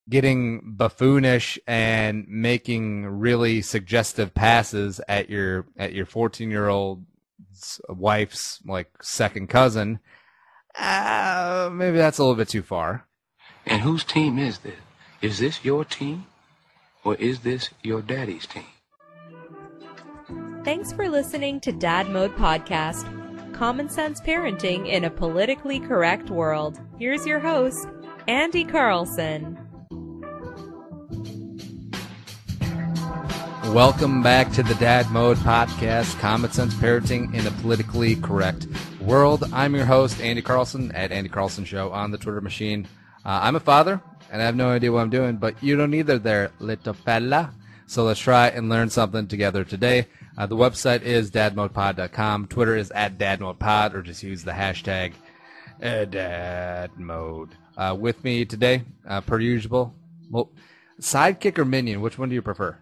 getting buffoonish and making really suggestive passes at your 14-year-old wife's like second cousin, maybe that's a little bit too far. And whose team is this? Is this your team, or is this your daddy's team? Thanks for listening to Dad Mode Podcast, common sense parenting in a politically correct world. Here's your host, Andy Carlson. Welcome back to the Dad Mode Podcast, common sense parenting in a politically correct world. I'm your host, Andy Carlson, at Andy Carlson Show on the Twitter machine. I'm a father, and I have no idea what I'm doing, but you don't either there, little fella. So let's try and learn something together today. The website is dadmodepod.com. Twitter is at dadmodepod, or just use the hashtag dadmode. With me today, per usual, well, sidekick or minion, which one do you prefer?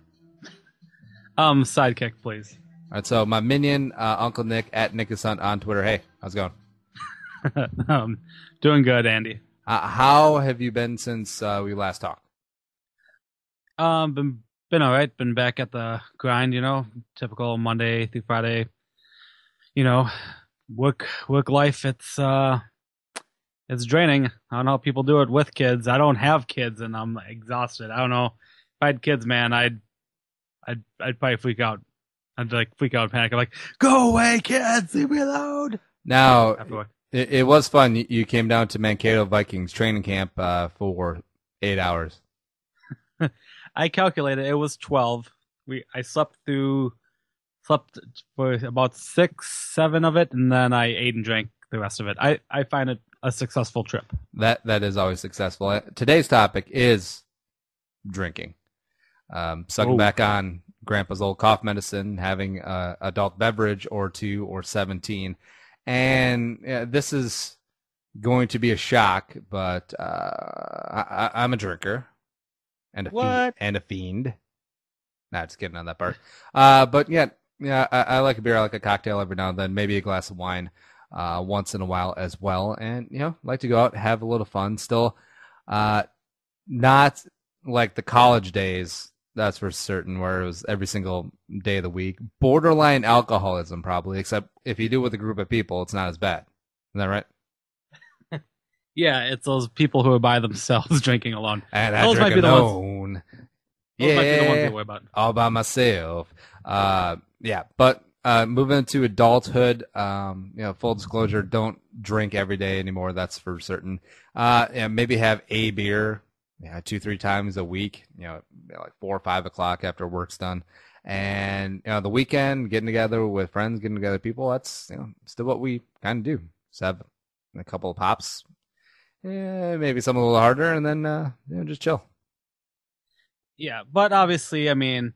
Sidekick, please. All right, so my minion, Uncle Nick, at Nickasant on Twitter. Hey, how's it going? Doing good, Andy. How have you been since we last talked? Been all right. Been back at the grind, typical Monday through Friday. Work life. It's draining. I don't know how people do it with kids. I don't have kids, and I'm exhausted. I don't know. If I had kids, man, I'd probably freak out. I'd freak out and panic. I'm like, go away, kids, leave me alone. Now, it was fun. You came down to Mankato Vikings training camp for 8 hours. I calculated it was 12. I slept for about 6, 7 of it, and then I ate and drank the rest of it. I find it a successful trip. That is always successful. Today's topic is drinking. Sucking back on grandpa's old cough medicine, having a adult beverage or 2 or 17. And this is going to be a shock, but I'm a drinker and a fiend. Nah, just kidding on that part. But yeah, I like a beer. I like a cocktail every now and then, maybe a glass of wine once in a while as well. And, like to go out, have a little fun. Still not like the college days, that's for certain, where it was every single day of the week. Borderline alcoholism, probably, except if you do it with a group of people, it's not as bad. Is that right? Yeah, it's those people who are by themselves drinking alone. And those I drink might be alone. Those might be the ones you worry about. All by myself. But moving into adulthood, full disclosure, don't drink every day anymore. That's for certain. Maybe have a beer 2-3 times a week, like 4 or 5 o'clock after work's done. And, the weekend, getting together with friends, getting together with people, that's, still what we kind of do. Just have a couple of pops, maybe some a little harder, and then, just chill. Yeah, but obviously, we're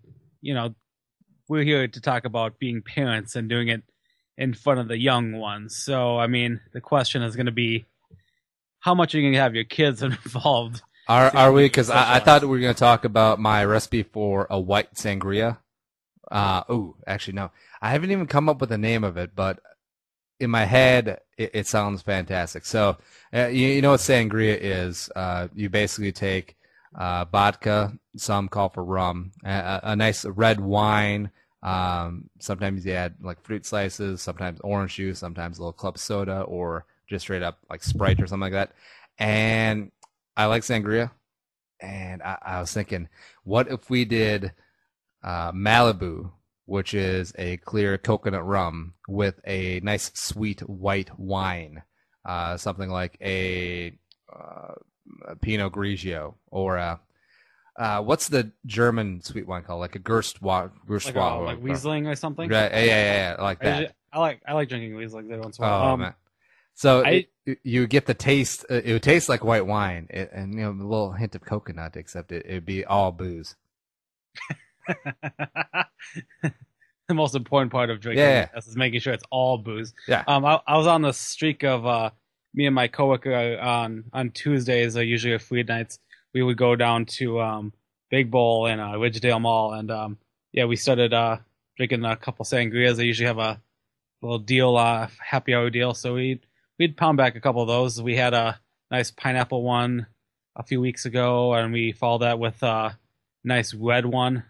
here to talk about being parents and doing it in front of the young ones. So, the question is going to be, how much are you going to have your kids involved? Are we? Because I thought we were going to talk about my recipe for a white sangria. Actually, no. I haven't even come up with the name of it, but in my head, it sounds fantastic. So, you know what sangria is? You basically take vodka, some call for rum, a nice red wine. Sometimes you add like fruit slices, sometimes orange juice, sometimes a little club soda, or just straight up like Sprite or something like that. And I like sangria, and I was thinking, what if we did Malibu, which is a clear coconut rum, with a nice sweet white wine, something like a Pinot Grigio, or what's the German sweet wine called? Like a Gerstwa, like Riesling or something. Yeah, like that. I like drinking Riesling every once in a while. Oh man. So you get the taste. It would taste like white wine, and a little hint of coconut, except it would be all booze. The most important part of drinking is making sure it's all booze. Yeah. I was on the streak of me and my coworker on Tuesdays, usually free nights. We would go down to Big Bowl in Ridgedale Mall, and we started drinking a couple sangrias. They usually have a little deal, happy hour deal, so we'd pound back a couple of those. We had a nice pineapple one, a few weeks ago, and we followed that with a nice red one,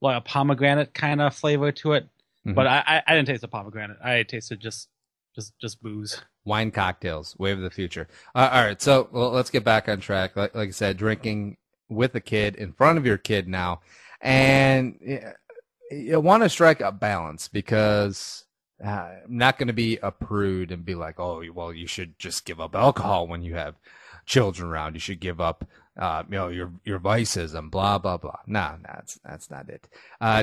like a pomegranate kind of flavor to it. Mhm. But I didn't taste the pomegranate. I tasted just booze. Wine cocktails, wave of the future. All right, so let's get back on track. Like I said, drinking with a kid in front of your kid now, and you want to strike a balance because I'm not going to be a prude and be like, oh, well, you should just give up alcohol when you have children around. You should give up, your vices and blah blah blah. No, that's not it.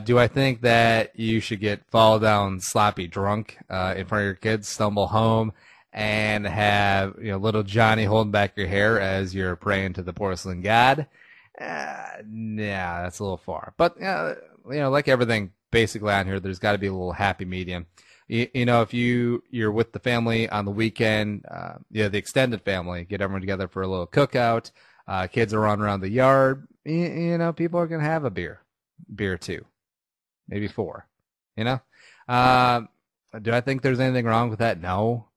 Do I think that you should get fall down sloppy drunk in front of your kids, stumble home, and have little Johnny holding back your hair as you're praying to the porcelain god? Yeah, that's a little far. But like everything basically on here, there's got to be a little happy medium. If you're with the family on the weekend, the extended family, get everyone together for a little cookout. Kids are running around the yard. People are gonna have a beer or two, maybe four. Do I think there's anything wrong with that? No.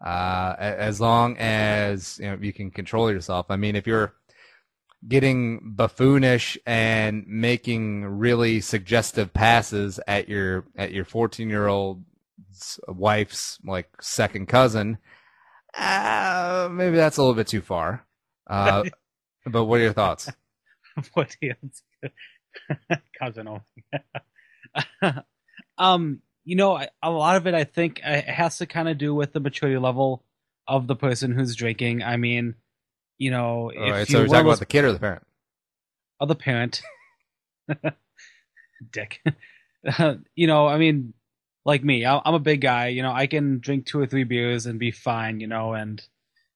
As long as you can control yourself. I mean, if you're getting buffoonish and making really suggestive passes at your 14-year-old wife's like second cousin, maybe that's a little bit too far. But what are your thoughts? What cousin only. A lot of it I think it has to kind of do with the maturity level of the person who's drinking. I mean, all right, so we're talking about the kid or the parent? Oh, the parent. Dick. I mean, like me, I'm a big guy. I can drink 2 or 3 beers and be fine, and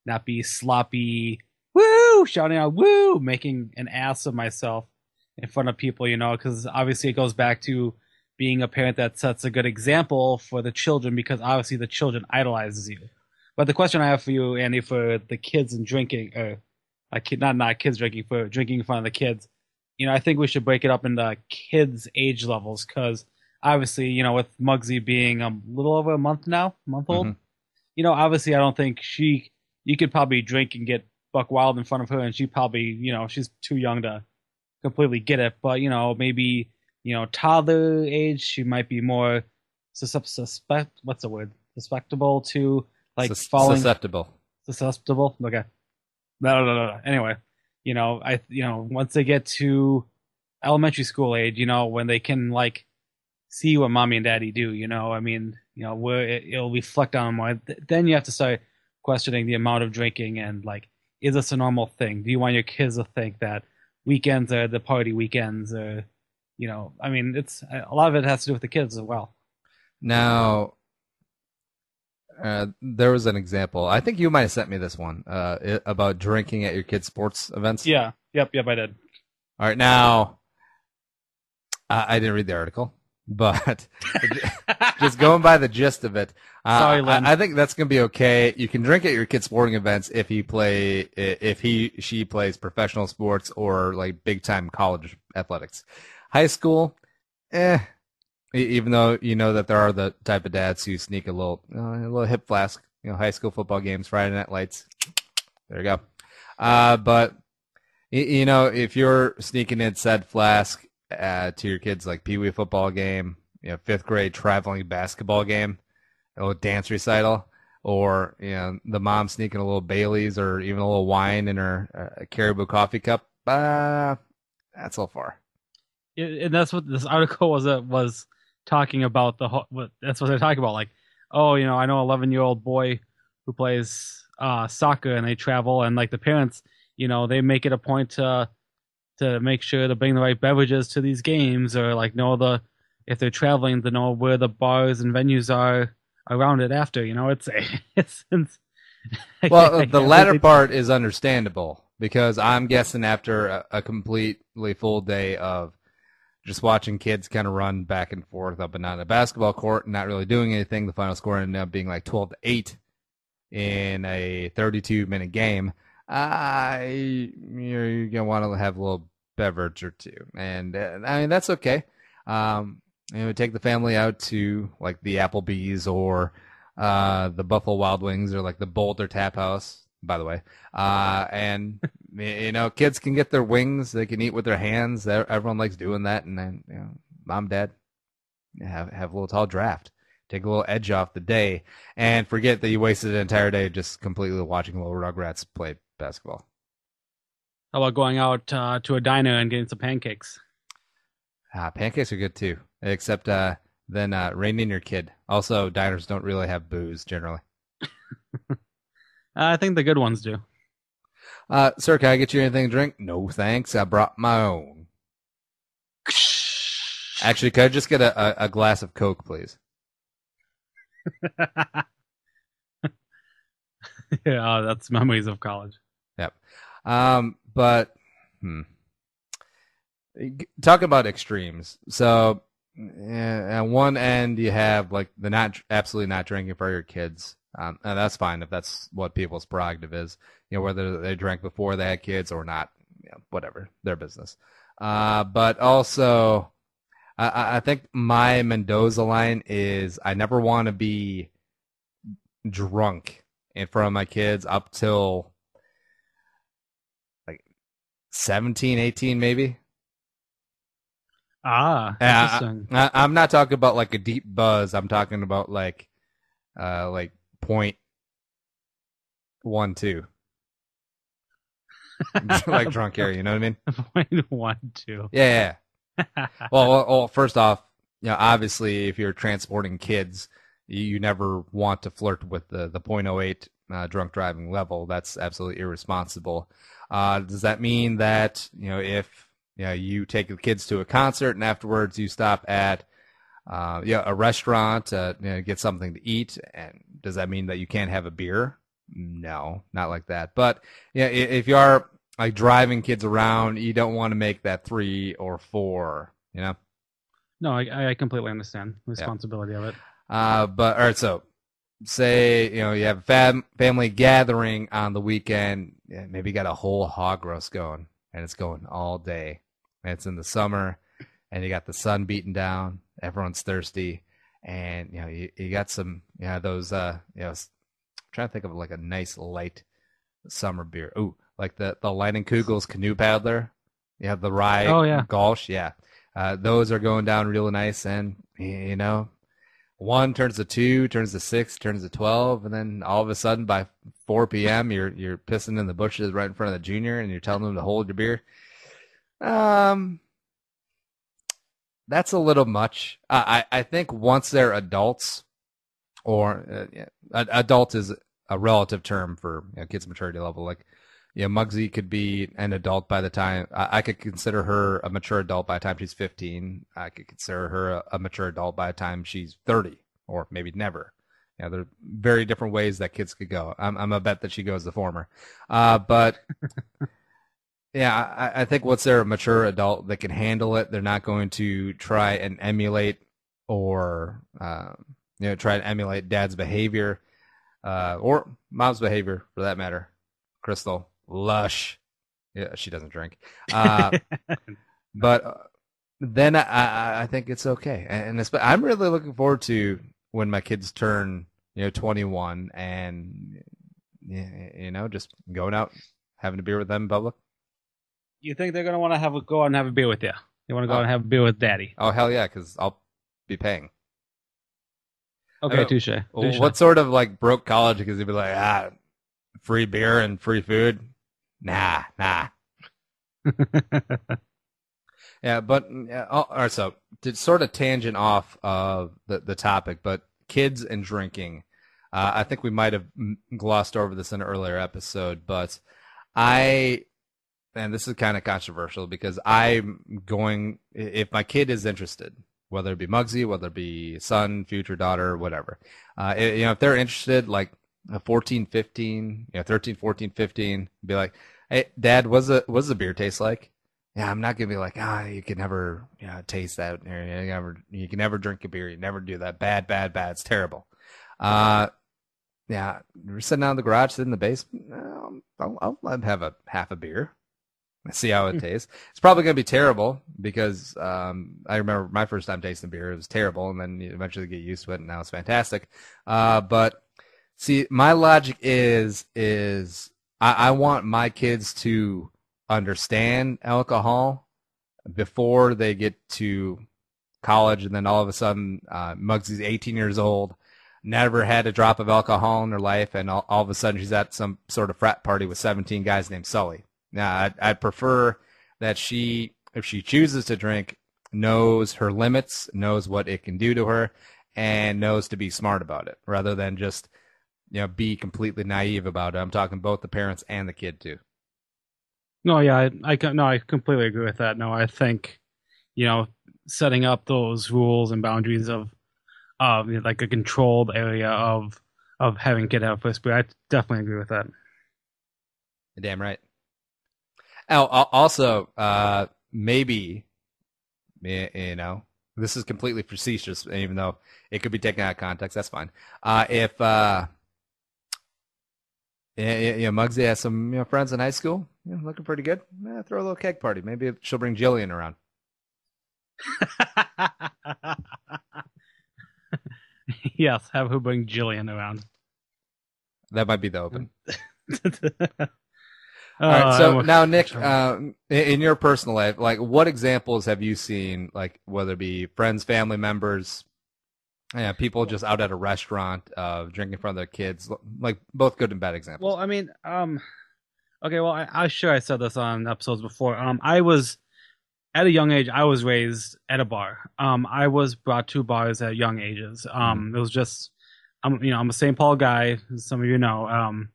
not be sloppy, woo, shouting out, woo, making an ass of myself in front of people, because obviously it goes back to being a parent that sets a good example for the children, because obviously the children idolizes you. But the question I have for you, Andy, for the kids and drinking, not kids drinking, for drinking in front of the kids, I think we should break it up into kids' age levels, because obviously, with Muggsy being a little over a month old, obviously I don't think you could probably drink and get buck wild in front of her, and she probably, she's too young to completely get it. But, maybe, toddler age, she might be more susceptible to like falling. Susceptible. Okay. No. Anyway, once they get to elementary school age, when they can like see what mommy and daddy do, I mean, where it'll reflect on them more. Then you have to start questioning the amount of drinking and like, is this a normal thing? Do you want your kids to think that weekends are the party weekends, or I mean, it's a lot of it has to do with the kids as well. Now, there was an example. I think you might have sent me this one about drinking at your kids' sports events. Yeah. Yep, I did. All right, now I didn't read the article, but just going by the gist of it, Sorry, Len. I think that's going to be okay. You can drink at your kids' sporting events if she plays professional sports or like big time college athletics. High school, even though that there are the type of dads who sneak a little hip flask, high school football games, Friday Night Lights. There you go. But if you're sneaking in said flask to your kids' like Pee Wee football game, 5th grade traveling basketball game, a little dance recital, or the mom sneaking a little Bailey's or even a little wine in her Caribou coffee cup, that's a little far. And that's what this article was talking about. That's what they're talking about. Like, I know 11-year-old boy who plays soccer, and they travel, and like the parents, they make it a point to make sure to bring the right beverages to these games, or like if they're traveling, to know where the bars and venues are around it after. It's well, the latter part is understandable, because I'm guessing after a completely full day of just watching kids kind of run back and forth up and down the basketball court and not really doing anything, the final score ended up being like 12-8 in a 32-minute game. You're gonna want to have a little beverage or two, and I mean that's okay. Take the family out to like the Applebee's or the Buffalo Wild Wings or like the Boulder Tap House, by the way, and Kids can get their wings. They can eat with their hands. Everyone likes doing that. And then, mom, dad, have a little tall draft. Take a little edge off the day and forget that you wasted an entire day just completely watching little Rugrats play basketball. How about going out to a diner and getting some pancakes? Pancakes are good too, except then rein in your kid. Also, diners don't really have booze generally. I think the good ones do. Sir, can I get you anything to drink? No, thanks. I brought my own. Actually, could I just get a glass of Coke, please? Yeah, that's memories of college. Yep. But talk about extremes. So, at one end you have like the absolutely not drinking for your kids. And that's fine if that's what people's prerogative is. Whether they drank before they had kids or not, whatever, their business. But also, I think my Mendoza line is I never want to be drunk in front of my kids up till like 17, 18 maybe. Interesting. I'm not talking about like a deep buzz. I'm talking about like 0.12. Like drunk area, you know what I mean? 0.12. Yeah. Well, first off, obviously, if you're transporting kids, you never want to flirt with the 0.08 drunk driving level. That's absolutely irresponsible. Does that mean that if you take the kids to a concert and afterwards you stop at a restaurant to get something to eat, and does that mean that you can't have a beer? No, not like that. But if you are like driving kids around, you don't want to make that 3 or 4. No, I completely understand the responsibility of it. But all right, so say you have a family gathering on the weekend. Maybe you got a whole hog roast going, and it's going all day. And it's in the summer, and you got the sun beating down. Everyone's thirsty, and you got some those I'm trying to think of like a nice light summer beer. Ooh, like the Leinenkugel's Canoe Paddler. You have the rye Gulch. Yeah. Those are going down real nice. And, 1 turns to 2, turns to 6, turns to 12. And then all of a sudden by 4 p.m., you're pissing in the bushes right in front of the junior and you're telling them to hold your beer. That's a little much. I think once they're adults, or adult is a relative term for kids' maturity level. Like, Muggsy could be an adult by the time I could consider her a mature adult by the time she's 15. I could consider her a mature adult by the time she's 30, or maybe never. There are very different ways that kids could go. I'm a bet that she goes the former. But yeah, I think once they're a mature adult, they can handle it. They're not going to try and emulate or try and emulate dad's behavior or mom's behavior for that matter. Crystal, lush. Yeah, she doesn't drink. But then I think it's okay. And I'm really looking forward to when my kids turn 21 and just going out, having a beer with them in public. You think they're going to want to go out and have a beer with you? You want to go out and have a beer with daddy? Oh, hell yeah, because I'll be paying. Okay, touche. What sort of like broke college because he'd be like, free beer and free food? Nah. Yeah, but all right, so to sort of tangent off of the topic, but kids and drinking, I think we might have glossed over this in an earlier episode, but and this is kind of controversial because I'm going, if my kid is interested, whether it be Muggsy, whether it be son, future daughter, whatever, if they're interested, like 14, 15, 13, 14, 15, be like, hey, Dad, what's the beer taste like? Yeah, I'm not going to be like, you can never taste that. You can never drink a beer. You never do that. Bad. It's terrible. Yeah, we're sitting out in the garage, sitting in the basement. I'll let him have a half a beer. See how it tastes. It's probably going to be terrible because I remember my first time tasting beer. It was terrible, and then you eventually get used to it, and now it's fantastic. But see, my logic is I want my kids to understand alcohol before they get to college, and then all of a sudden, Muggsy's 18 years old, never had a drop of alcohol in her life, and all of a sudden she's at some sort of frat party with 17 guys named Sully. Now, I'd prefer that she, if she chooses to drink, knows her limits, knows what it can do to her, and knows to be smart about it, rather than just, be completely naive about it. I'm talking both the parents and the kid too. No, yeah, I completely agree with that. No, I think, setting up those rules and boundaries of like a controlled area of having kid have first beer, I definitely agree with that. Damn right. Also, maybe, this is completely facetious, even though it could be taken out of context. That's fine. If Muggsy has some friends in high school, looking pretty good, throw a little keg party. Maybe she'll bring Jillian around. Yes, have her bring Jillian around. That might be the open. All right, so now, Nick, in your personal life, like, what examples have you seen, like, whether it be friends, family members, people just out at a restaurant, drinking in front of their kids, like, both good and bad examples? Well, I mean, okay, well, I'm sure I said this on episodes before. I was, at a young age, I was raised at a bar. I was brought to bars at young ages. It was just, I'm a St. Paul guy, as some of you know.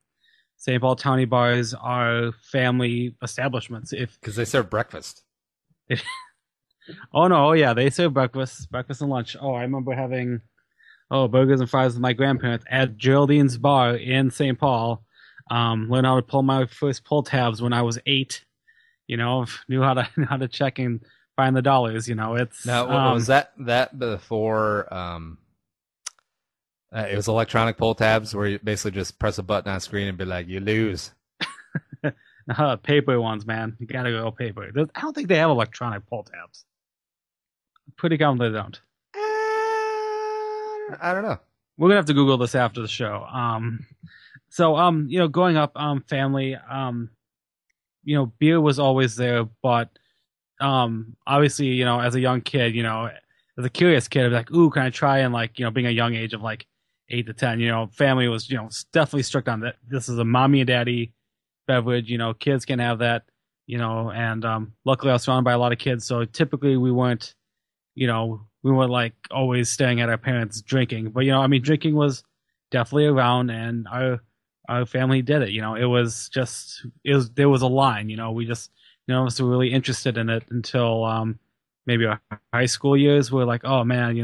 St. Paul Townie bars are family establishments. Because they serve breakfast. Oh no! Oh yeah, they serve breakfast and lunch. Oh, I remember having burgers and fries with my grandparents at Geraldine's bar in St. Paul. Learned how to pull my first pull tabs when I was 8. Knew how to check and find the dollars. It's now was that before? It was electronic pull tabs where you basically just press a button on screen and be like, you lose. Paper ones, man. You gotta go paper. I don't think they have electronic pull tabs. Pretty confident they don't. I don't know. We're gonna have to Google this after the show. Growing up, family, beer was always there, but obviously, as a young kid, as a curious kid, I'd be like, ooh, can I try? And being a young age of 8 to 10, family was, definitely strict on that. This is a mommy and daddy beverage, kids can have that, and luckily I was surrounded by a lot of kids. So typically we weren't always staring at our parents drinking, but, drinking was definitely around, and our family did it. There was a line, we just, none of us were really interested in it until, maybe our high school years were like, oh man,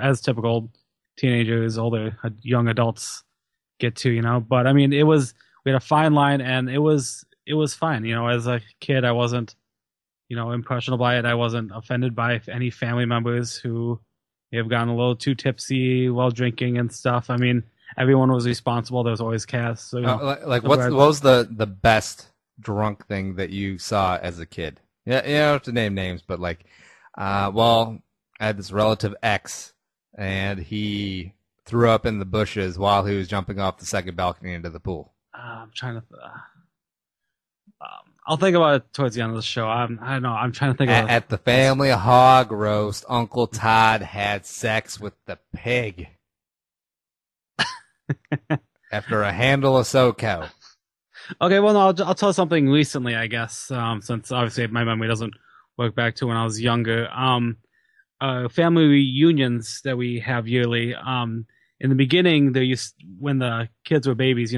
as typical teenagers, older young adults get to, but I mean, we had a fine line, and it was fine. As a kid, I wasn't, impressionable by it. I wasn't offended by any family members who have gotten a little too tipsy while drinking and stuff. I mean, everyone was responsible. There was always chaos. So, what was the best drunk thing that you saw as a kid? Yeah, you don't have to name names, but I had this relative X, and he threw up in the bushes while he was jumping off the second balcony into the pool. I'm trying to. I'll think about it towards the end of the show. I don't know. I'm trying to think about at the family hog roast. Uncle Todd had sex with the pig after a handle of SoCo. Okay, well, no, I'll tell something recently, I guess, since obviously my memory doesn't work back to when I was younger. Family reunions that we have yearly. In the beginning, when the kids were babies,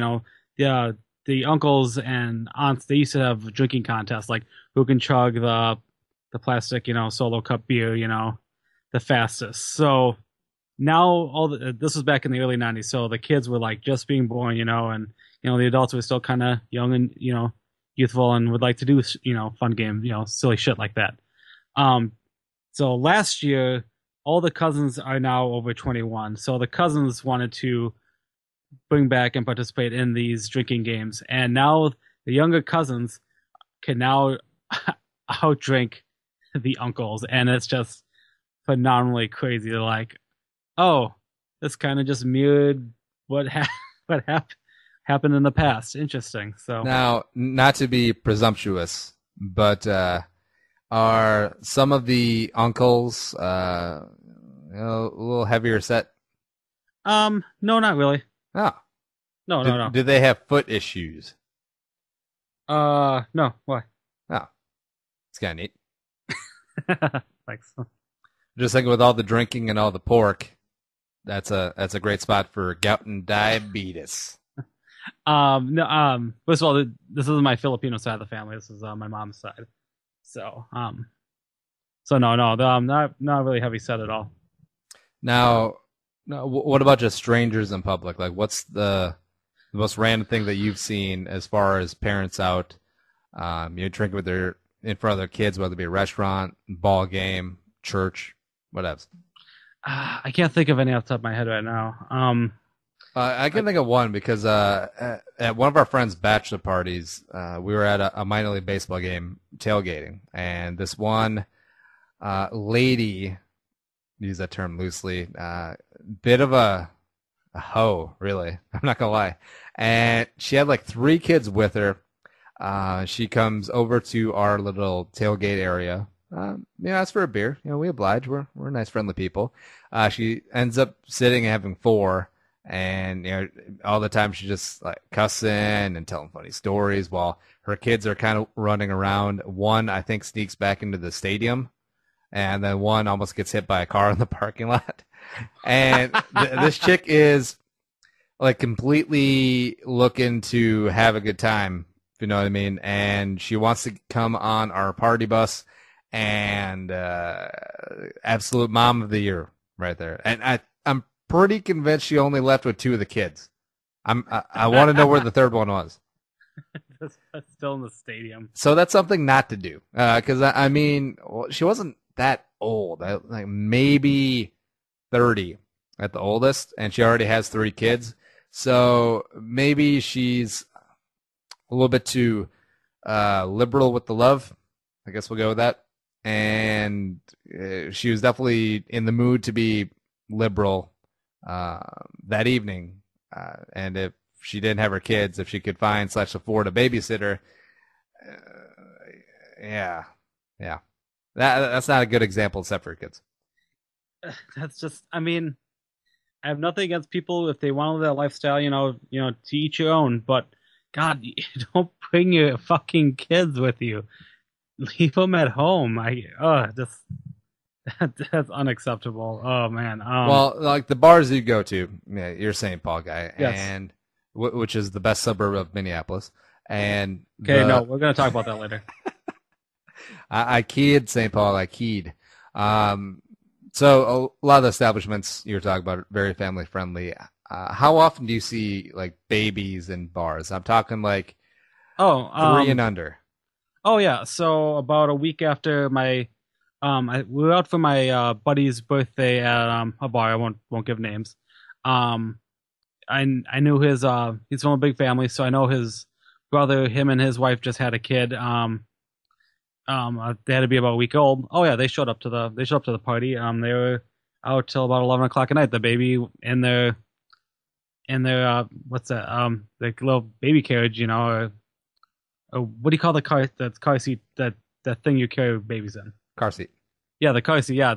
the uncles and aunts, they used to have drinking contests, like who can chug the plastic, solo cup beer, the fastest. So now this was back in the early 90s, so the kids were just being born, and the adults were still kind of young and youthful and would like to do fun games, silly shit like that. So last year, all the cousins are now over 21, so the cousins wanted to bring back and participate in these drinking games, and now the younger cousins can now outdrink the uncles, and it's just phenomenally crazy. They're like, oh, this kind of just mirrored what happened happened in the past. Interesting. So Now, not to be presumptuous, but are some of the uncles a little heavier set? no, not really. Oh, No. do they have foot issues? No. Why? Oh, it's kind of neat. Thanks. Just thinking with all the drinking and all the pork, that's a great spot for gout and diabetes. No. First of all, this isn't my Filipino side of the family. This is my mom's side. So no, not really heavy set at all. Now, what about just strangers in public? Like, what's the most random thing that you've seen as far as parents out, drinking in front of their kids, whether it be a restaurant, ball game, church, whatever? I can't think of any off the top of my head right now. I can think of one because at one of our friends' bachelor parties, we were at a minor league baseball game tailgating, and this one lady, use that term loosely, bit of a hoe, really. I'm not gonna lie, and she had like 3 kids with her. She comes over to our little tailgate area. Ask for a beer. We oblige. We're nice, friendly people. She ends up sitting and having 4. And all the time she's just like cussing and telling funny stories while her kids are kind of running around. One, I think, sneaks back into the stadium, and then one almost gets hit by a car in the parking lot. And this chick is like completely looking to have a good time, if you know what I mean. And she wants to come on our party bus, and absolute mom of the year right there. And I'm pretty convinced she only left with 2 of the kids. I want to know where the third one was. That's still in the stadium. So that's something not to do. Because I mean, she wasn't that old. Like maybe 30 at the oldest, and she already has 3 kids. So maybe she's a little bit too liberal with the love. I guess we'll go with that. And she was definitely in the mood to be liberal that evening, and if she didn't have her kids, if she could find / afford a babysitter, that's not a good example except for kids. That's just, I mean, I have nothing against people if they want to live that lifestyle, to each your own, but God, don't bring your fucking kids with you. Leave them at home. That's unacceptable. Oh man. Well, like the bars you go to, you're a St. Paul guy, yes. And which is the best suburb of Minneapolis. And no, we're gonna talk about that later. I keyed St. Paul. I keyed. So a lot of the establishments you're talking about are very family friendly. How often do you see like babies in bars? I'm talking like 3 and under. Oh yeah. So about a week after my we were out for my buddy's birthday at a bar. I won't give names. I knew his he's from a big family, so I know his brother. Him and his wife just had a kid. They had to be about a week old. Oh yeah, they showed up to the party. They were out till about 11 o'clock at night. The baby in their what's that? The little baby carriage, or what do you call the car seat that thing you carry babies in? Car seat. Yeah, the car seat. Yeah.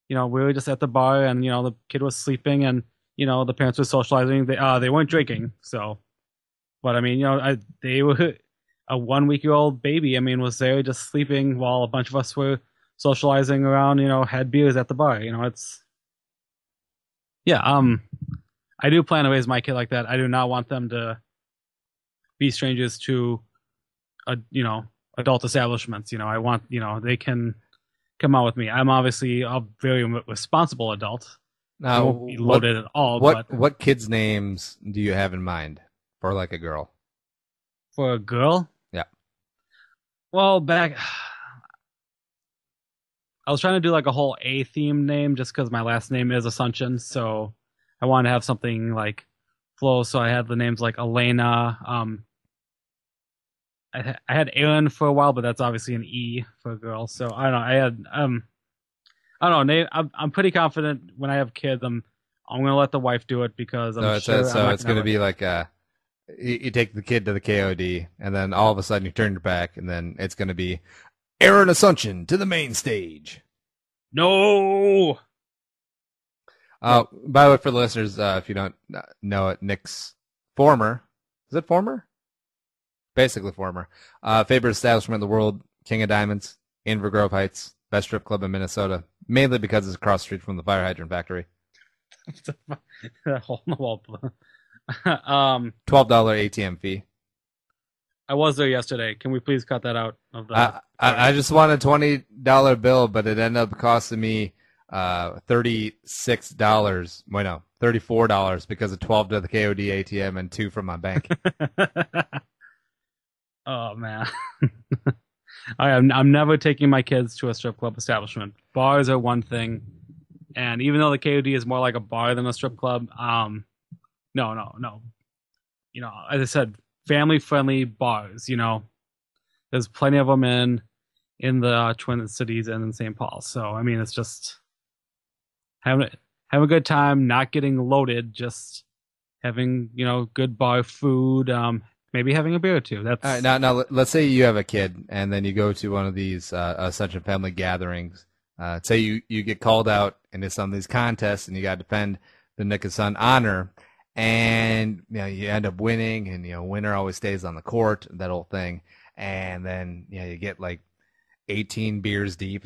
We were just at the bar, and the kid was sleeping, and the parents were socializing. They weren't drinking, so. But I mean, they were a 1-week-old baby. I mean, was there just sleeping while a bunch of us were socializing around. Had beers at the bar. It's. Yeah. I do plan to raise my kid like that. I do not want them to be strangers to, adult establishments. I want, they can come out with me. I'm obviously a very responsible adult. Now, won't be loaded at all. What kids' names do you have in mind for like a girl? For a girl? Yeah. Well, I was trying to do like a whole A theme name just because my last name is Assumption, so I wanted to have something like flow. So I had the names like Elena. I had Aaron for a while, but that's obviously an E for a girl. So I don't know. I had I don't know. I'm pretty confident when I have kids. I'm gonna let the wife do it because I'm sure. So it's gonna be like you take the kid to the KOD, and then all of a sudden you turn your back, and then it's going to be Aaron Asuncion to the main stage. No. By the way, for the listeners, if you don't know it, Nick's former, is it former? Basically former. Favorite establishment in the world, King of Diamonds, Inver Grove Heights, best strip club in Minnesota, mainly because it's across the street from the fire hydrant factory. Hole in the wall. $12 ATM fee. I was there yesterday. Can we please cut that out of the? I just want a $20 bill, but it ended up costing me $36. Wait, no, $34 because of 12 to the KOD ATM and 2 from my bank. Oh man, I'm never taking my kids to a strip club establishment. Bars are one thing, and even though the KOD is more like a bar than a strip club, no. You know, as I said, family-friendly bars. You know, there's plenty of them in the Twin Cities and in St. Paul. So I mean, it's just have a good time, not getting loaded, just having good bar food. Maybe having a beer or two. That's all right. Now, let's say you have a kid, and then you go to one of these Asuncion family gatherings. Say you get called out into some of these contests, and you got to defend the Nick and Son honor, and you end up winning, and winner always stays on the court, that whole thing, and then you get like 18 beers deep,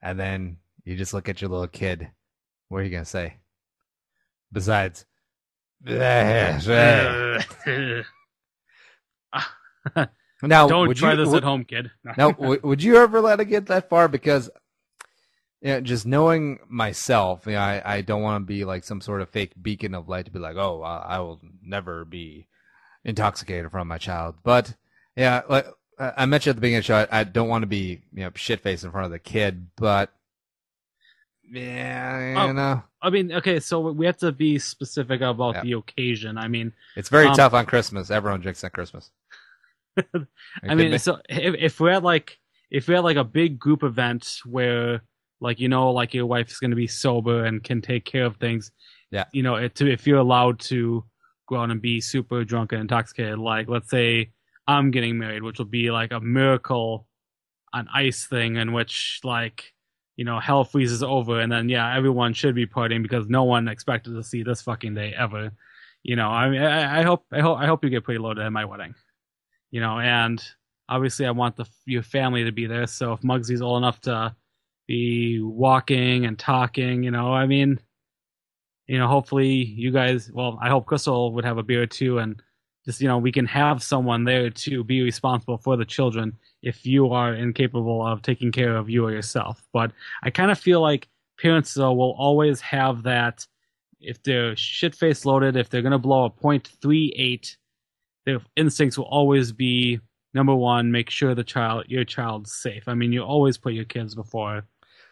and then you just look at your little kid. What are you gonna say? Besides, now, don't try this at home, kid. Now, would you ever let it get that far? Because just knowing myself, I don't want to be like some sort of fake beacon of light to be like, oh, I will never be intoxicated from my child. But like I mentioned at the beginning of the show, I don't want to be shit faced in front of the kid. But I mean, okay, so we have to be specific about the occasion. I mean, it's very tough on Christmas. Everyone drinks on Christmas. I mean, so if we had like a big group event where like your wife is going to be sober and can take care of things, if you're allowed to go out and be super drunk and intoxicated, like let's say I'm getting married, which will be like a miracle on ice thing in which like hell freezes over, and then everyone should be partying because no one expected to see this fucking day ever. I mean, I hope you get pretty loaded at my wedding. And obviously I want your family to be there. So if Muggsy's old enough to be walking and talking, I mean, hopefully you guys, well, I hope Crystal would have a beer too. And just, we can have someone there to be responsible for the children if you are incapable of taking care of you or yourself. But I kind of feel like parents, though, will always have that. If they're shit-faced loaded, if they're going to blow a .38, their instincts will always be, number one, make sure your child's safe. I mean, you always put your kids before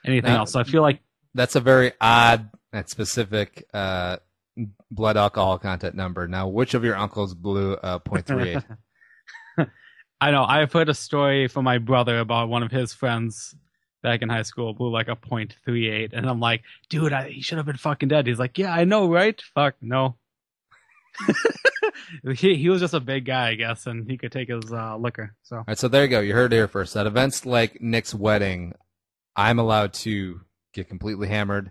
anything else. So I feel like that's a very odd and specific blood alcohol content number. Now, which of your uncles blew a .38? I know. I've heard a story from my brother about one of his friends back in high school blew like a .38, and I'm like, dude, he should have been fucking dead. He's like, yeah, I know, right? Fuck, no. He was just a big guy, I guess, and he could take his liquor. So, all right, so there you go. You heard it here first. At events like Nick's wedding, I'm allowed to get completely hammered,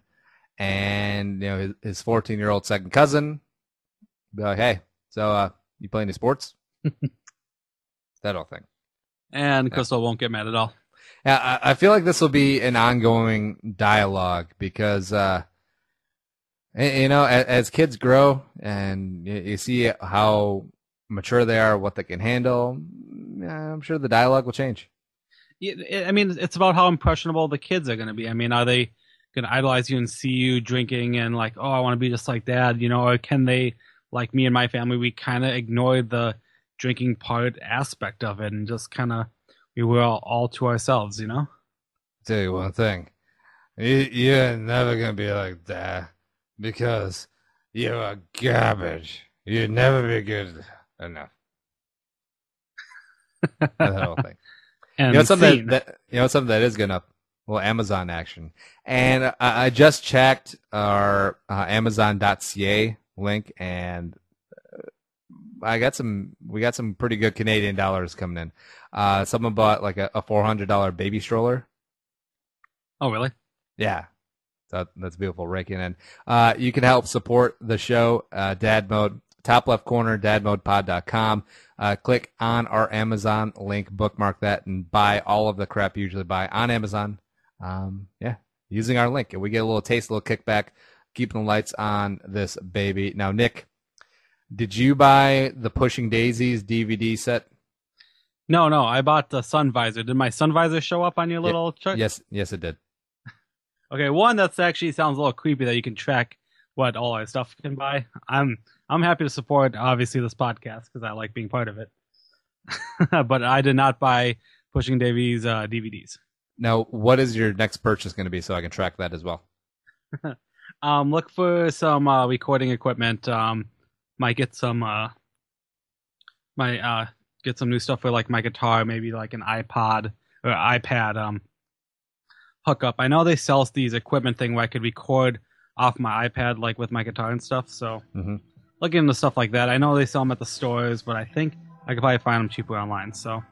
and his 14-year-old second cousin be like, hey, so you play any sports? That whole thing. And Crystal won't get mad at all. Yeah, I feel like this will be an ongoing dialogue because, as kids grow and you see how mature they are, what they can handle, I'm sure the dialogue will change. Yeah, I mean, it's about how impressionable the kids are going to be. I mean, are they going to idolize you and see you drinking and like, oh, I want to be just like dad, or can they, like me and my family, we kind of ignored the drinking part aspect of it and just kind of we were all to ourselves, Tell you one thing, you're never gonna be like that because you're garbage. You'd never be good enough. That whole thing. And something that is good enough. Well, Amazon action, and I just checked our Amazon.ca link, and We got some pretty good Canadian dollars coming in. Someone bought like a $400 baby stroller. Oh, really? Yeah. That's beautiful, raking in. You can help support the show, Dad Mode, top left corner, dadmodepod.com. Click on our Amazon link, bookmark that, and buy all of the crap you usually buy on Amazon. Using our link. And we get a little taste, a little kickback, keeping the lights on this baby. Now, Nick, did you buy the Pushing Daisies DVD set? No, I bought the sun visor. Did my sun visor show up on your little chart? Yes, it did. Okay, one that's actually sounds a little creepy that you can track what all our stuff can buy. I'm happy to support obviously this podcast because I like being part of it. But I did not buy Pushing Davies DVDs. Now, what is your next purchase going to be so I can track that as well? Look for some recording equipment. Might get some get some new stuff for like my guitar, maybe like an iPod or iPad hookup. I know they sell these equipment thing where I could record off my iPad like with my guitar and stuff. So looking into stuff like that. I know they sell them at the stores, but I think I could probably find them cheaper online. So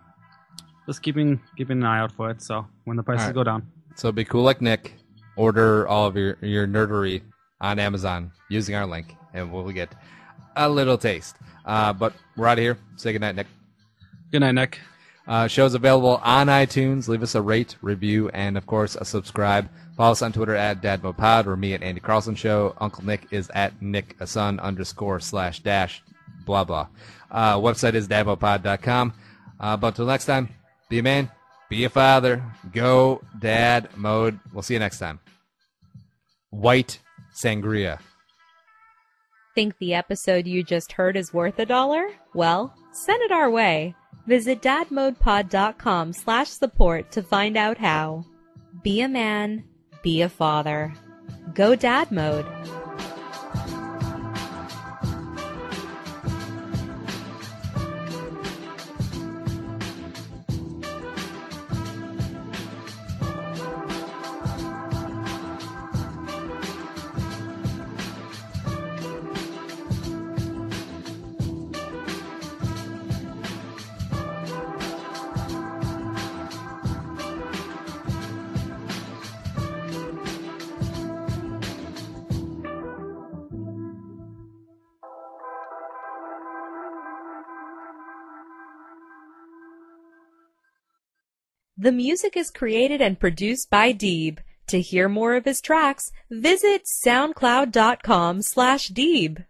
just keeping an eye out for it. So when the prices go down. So be cool like Nick. Order all of your nerdery on Amazon using our link, and we'll get a little taste. But we're out of here. Say goodnight, Nick. Good night, Nick. Show's available on iTunes. Leave us a rate, review, and, of course, a subscribe. Follow us on Twitter at DadMoPod or me at Andy Carlson Show. Uncle Nick is at @NickAson_/ blah, blah. Website is dadmopod.com. But until next time, be a man, be a father, go Dad Mode. We'll see you next time. White Sangria. Think the episode you just heard is worth $1? Well, send it our way. Visit dadmodepod.com/support to find out how. Be a man, be a father. Go Dad Mode. The music is created and produced by deeB. To hear more of his tracks, visit soundcloud.com/deeB.